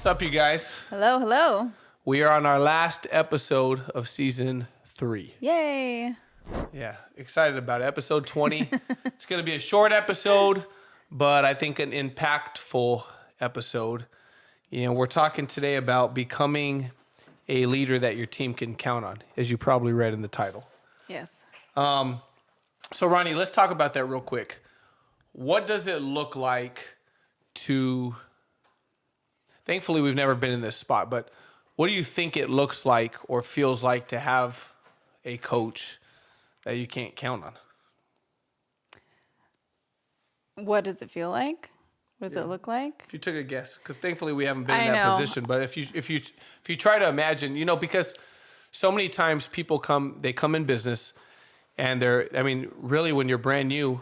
What's up, you guys? Hello, hello. We are on our last episode of season 3. Yay. Yeah, excited about it. Episode 20. It's going to be a short episode, but I think an impactful episode. You know, we're talking today about becoming a leader that your team can count on, as you probably read in the title. Yes. So, Ronnie, let's talk about that real quick. What does it look like to... Thankfully, we've never been in this spot, but what do you think it looks like or feels like to have a coach that you can't count on? What does it feel like? What does it look like? If you took a guess, because thankfully we haven't been in I that know. position, but if you try to imagine, you know, because so many times people come in business and really when you're brand new,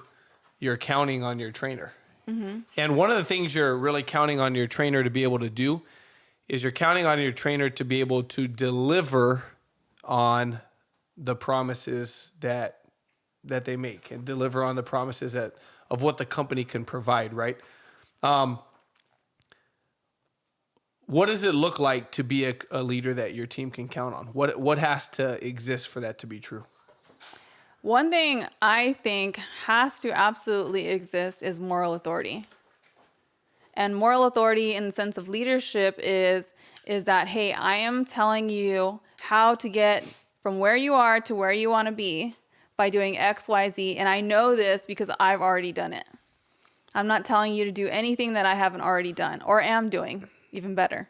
you're counting on your trainer. Mm-hmm. And one of the things you're really counting on your trainer to be able to do is you're counting on your trainer to be able to deliver on the promises that they make and deliver on the promises of what the company can provide, right? What does it look like to be a leader that your team can count on? What has to exist for that to be true? One thing I think has to absolutely exist is moral authority. And moral authority in the sense of leadership is that, hey, I am telling you how to get from where you are to where you want to be by doing X, Y, Z. And I know this because I've already done it. I'm not telling you to do anything that I haven't already done or am doing, even better.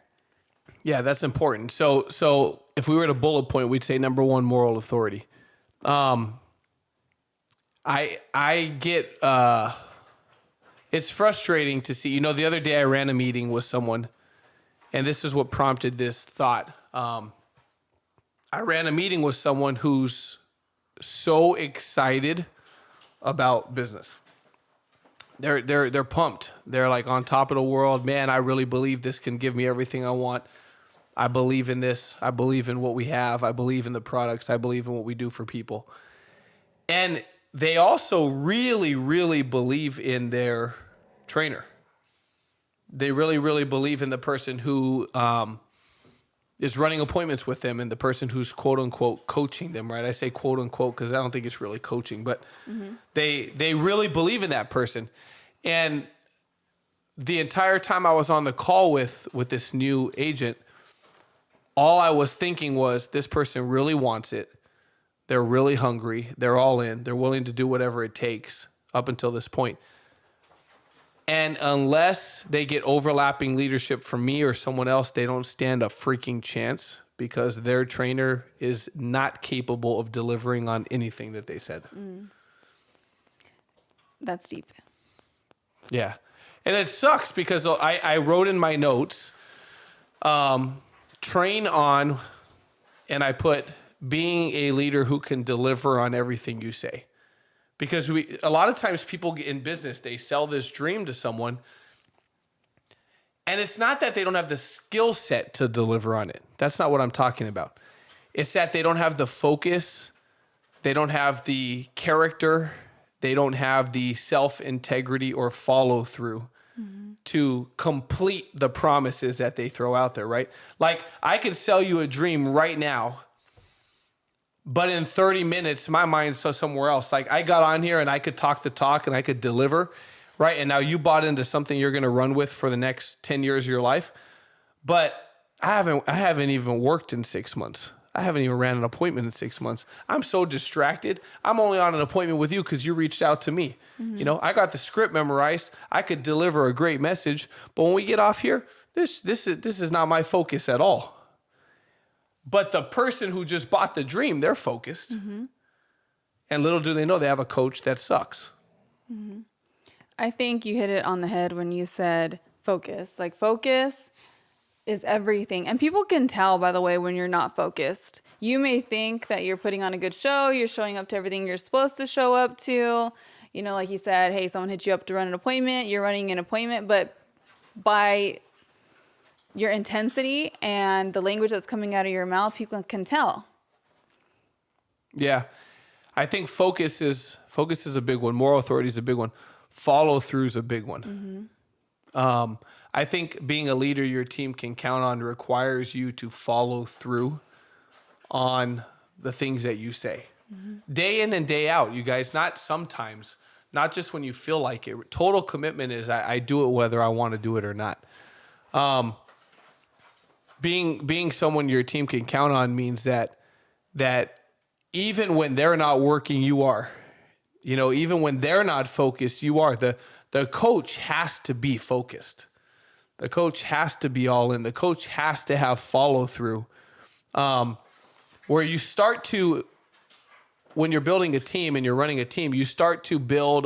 Yeah, that's important. So if we were to bullet point, we'd say number 1, moral authority. I get, it's frustrating to see, you know, the other day I ran a meeting with someone and this is what prompted this thought. I ran a meeting with someone who's so excited about business. They're pumped. They're like on top of the world. Man, I really believe this can give me everything I want. I believe in this. I believe in what we have. I believe in the products. I believe in what we do for people. And they also really, really believe in their trainer. They really, really believe in the person who is running appointments with them and the person who's quote unquote coaching them, right? I say quote unquote because I don't think it's really coaching, but they really believe in that person. And the entire time I was on the call with this new agent, all I was thinking was this person really wants it. They're really hungry. They're all in. They're willing to do whatever it takes up until this point. And unless they get overlapping leadership from me or someone else, they don't stand a freaking chance because their trainer is not capable of delivering on anything that they said. That's deep. Yeah. And it sucks because I wrote in my notes, train on, and I put being a leader who can deliver on everything you say. Because a lot of times people in business, they sell this dream to someone, and it's not that they don't have the skill set to deliver on it. That's not what I'm talking about. It's that they don't have the focus, they don't have the character, they don't have the self-integrity or follow-through to complete the promises that they throw out there, right? Like, I could sell you a dream right now, but in 30 minutes, my mind's somewhere else. Like, I got on here and I could talk the talk and I could deliver, right? And now you bought into something you're going to run with for the next 10 years of your life. But I haven't even worked in 6 months. I haven't even ran an appointment in 6 months. I'm so distracted. I'm only on an appointment with you because you reached out to me. You know, I got the script memorized. I could deliver a great message. But when we get off here, this is not my focus at all. But the person who just bought the dream, they're focused. And little do they know they have a coach that sucks. I think you hit it on the head when you said focus. Like, focus is everything. And people can tell, by the way, when you're not focused. You may think that you're putting on a good show. You're showing up to everything you're supposed to show up to. You know, like you said, hey, someone hit you up to run an appointment. You're running an appointment. But by your intensity and the language that's coming out of your mouth, people can tell. Yeah. I think focus is a big one. Moral authority is a big one. Follow through is a big one. I think being a leader your team can count on requires you to follow through on the things that you say. Day in and day out, you guys, not sometimes, not just when you feel like it. Total commitment is I do it whether I want to do it or not. Being someone your team can count on means that even when they're not working, you are. Even when they're not focused, you are. The coach has to be focused. The coach has to be all in. The coach has to have follow through. Where you start to, when you're building a team and you're running a team, you start to build,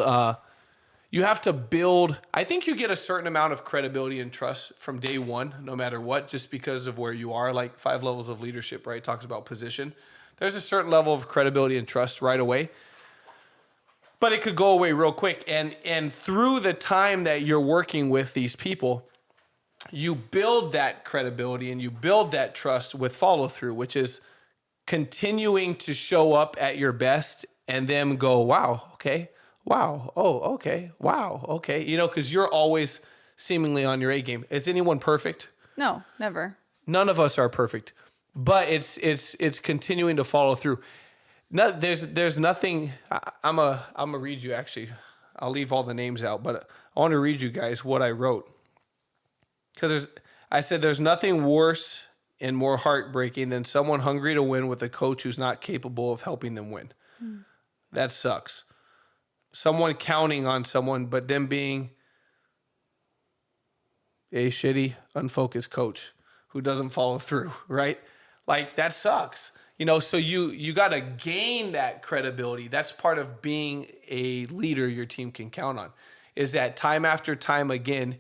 you have to build, I think you get a certain amount of credibility and trust from day one, no matter what, just because of where you are, like 5 levels of leadership, right? Talks about position. There's a certain level of credibility and trust right away, but it could go away real quick. And through the time that you're working with these people, you build that credibility and you build that trust with follow through, which is continuing to show up at your best and them go, wow, okay, wow, oh, okay, wow, okay. Because you're always seemingly on your A game. Is anyone perfect? No, never. None of us are perfect, but it's continuing to follow through. No, there's nothing. I'm gonna read you actually. I'll leave all the names out, but I want to read you guys what I wrote, because I said there's nothing worse and more heartbreaking than someone hungry to win with a coach who's not capable of helping them win. That sucks. Someone counting on someone, but them being a shitty, unfocused coach who doesn't follow through, right? Like, that sucks. So you got to gain that credibility. That's part of being a leader your team can count on, is that time after time again,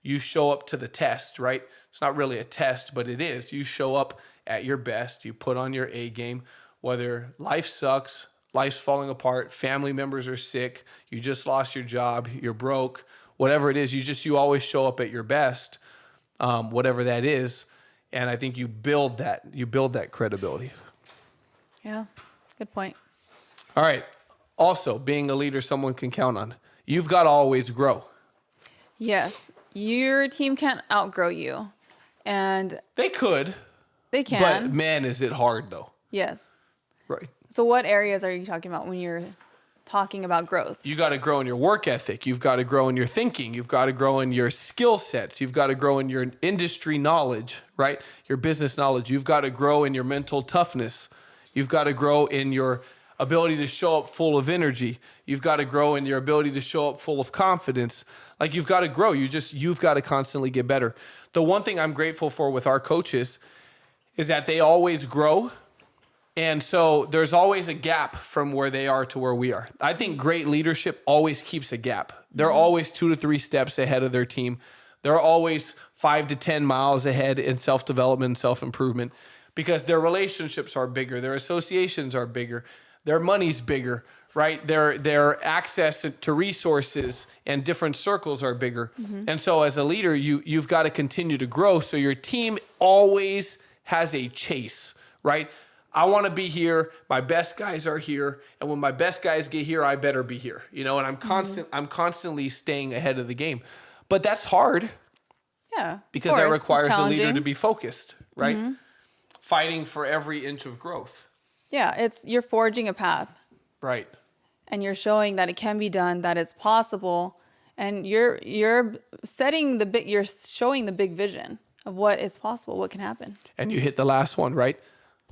you show up to the test, right? It's not really a test, but it is. You show up at your best. You put on your A game, whether life sucks, life's falling apart, family members are sick, you just lost your job, you're broke, whatever it is, you always show up at your best, whatever that is. And I think you build that credibility. Yeah, good point. All right. Also, being a leader someone can count on. You've got to always grow. Yes. Your team can't outgrow you. And they could. They can. But man, is it hard though. Yes. Right. So what areas are you talking about when you're talking about growth? You got to grow in your work ethic. You've got to grow in your thinking. You've got to grow in your skill sets. You've got to grow in your industry knowledge, right? Your business knowledge. You've got to grow in your mental toughness. You've got to grow in your ability to show up full of energy. You've got to grow in your ability to show up full of confidence. Like, you've got to grow. You've got to constantly get better. The one thing I'm grateful for with our coaches is that they always grow. And so there's always a gap from where they are to where we are. I think great leadership always keeps a gap. They're always 2 to 3 steps ahead of their team. They're always 5 to 10 miles ahead in self-development and self-improvement, because their relationships are bigger. Their associations are bigger. Their money's bigger, right? Their access to resources and different circles are bigger. Mm-hmm. And so as a leader, you've got to continue to grow. So your team always has a chase, right? I want to be here. My best guys are here. And when my best guys get here, I better be here, and I'm constantly staying ahead of the game. But that's hard. Yeah. Because that requires a leader to be focused, right? Mm-hmm. Fighting for every inch of growth. Yeah, you're forging a path. Right. And you're showing that it can be done, that it's possible, and you're showing the big vision of what is possible, what can happen. And you hit the last one, right?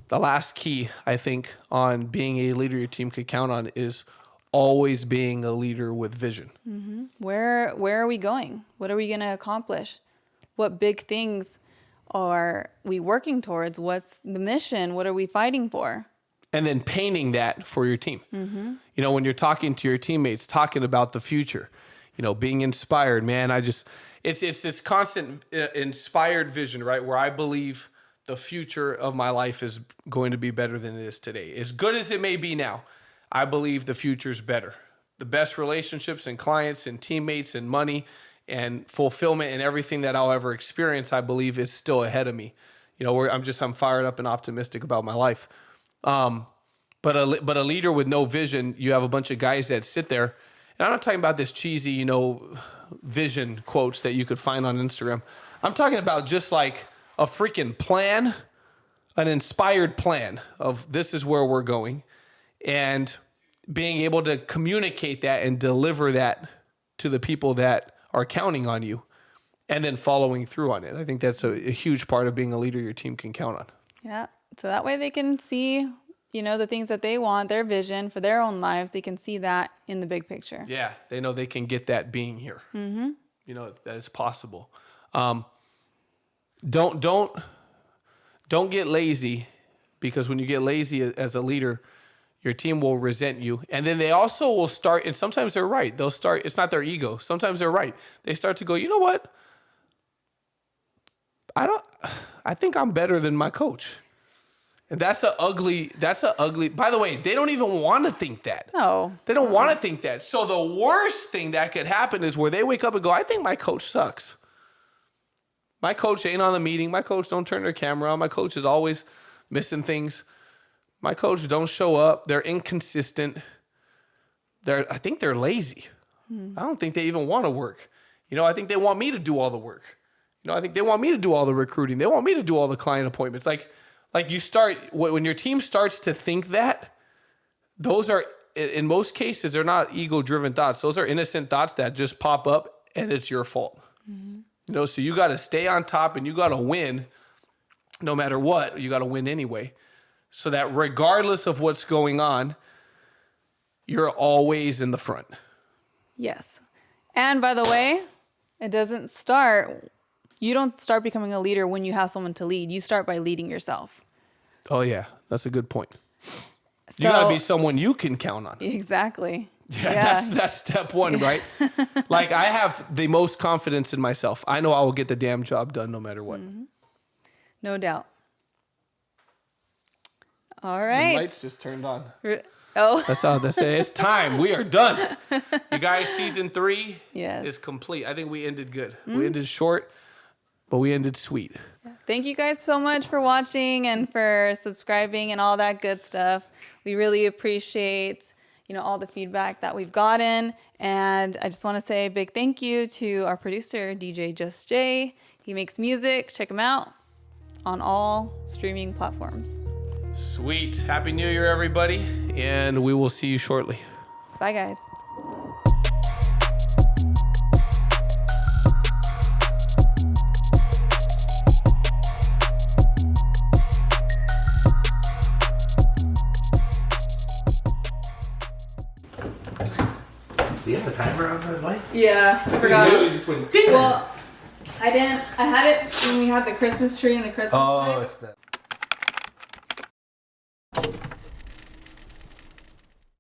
The last key, I think, on being a leader your team could count on is always being a leader with vision. Mm-hmm. Where are we going? What are we going to accomplish? What big things are we working towards? What's the mission? What are we fighting for? And then painting that for your team. Mm-hmm. When you're talking to your teammates, talking about the future, being inspired, man, it's this constant inspired vision, right? Where I believe the future of my life is going to be better than it is today. As good as it may be now, I believe the future's better. The best relationships and clients and teammates and money and fulfillment and everything that I'll ever experience, I believe is still ahead of me. I'm fired up and optimistic about my life. But a leader with no vision, you have a bunch of guys that sit there, and I'm not talking about this cheesy, vision quotes that you could find on Instagram. I'm talking about just like a freaking plan, an inspired plan of this is where we're going, and being able to communicate that and deliver that to the people that are counting on you, and then following through on it. I think that's a huge part of being a leader your team can count on. Yeah. So that way they can see, the things that they want, their vision for their own lives. They can see that in the big picture. Yeah. They know they can get that being here. Mm-hmm. That it's possible. Don't get lazy, because when you get lazy as a leader, your team will resent you. And then they also will start, and sometimes they're right. They'll start, it's not their ego. Sometimes they're right. They start to go, you know what? I think I'm better than my coach. And that's a ugly, by the way, they don't even want to think that. No. They don't want to think that. So the worst thing that could happen is where they wake up and go, I think my coach sucks. My coach ain't on the meeting. My coach don't turn their camera on. My coach is always missing things. My coach don't show up. They're inconsistent. I think they're lazy. I don't think they even want to work. I think they want me to do all the work. I think they want me to do all the recruiting. They want me to do all the client appointments. Like you start, when your team starts to think that, those are, in most cases, they're not ego-driven thoughts. Those are innocent thoughts that just pop up, and it's your fault. Mm-hmm. So you got to stay on top, and you got to win no matter what. You got to win anyway. So that regardless of what's going on, you're always in the front. Yes. And by the way, you don't start becoming a leader when you have someone to lead. You start by leading yourself. Oh, yeah. That's a good point. You got to be someone you can count on. Exactly. Yeah. That's step one, right? Like, I have the most confidence in myself. I know I will get the damn job done no matter what. Mm-hmm. No doubt. All right. The lights just turned on. Oh. That's it. It's time. We are done. You guys, season 3 is complete. I think we ended good. Mm-hmm. We ended short, but we ended sweet. Thank you guys so much for watching and for subscribing and all that good stuff. We really appreciate, all the feedback that we've gotten. And I just want to say a big thank you to our producer, DJ Just Jay. He makes music. Check him out on all streaming platforms. Sweet. Happy New Year, everybody. And we will see you shortly. Bye, guys. Do you have a timer on the light? Yeah, I forgot. It literally just went ding. Well, I didn't. I had it when we had the Christmas tree and the Christmas lights. It's that.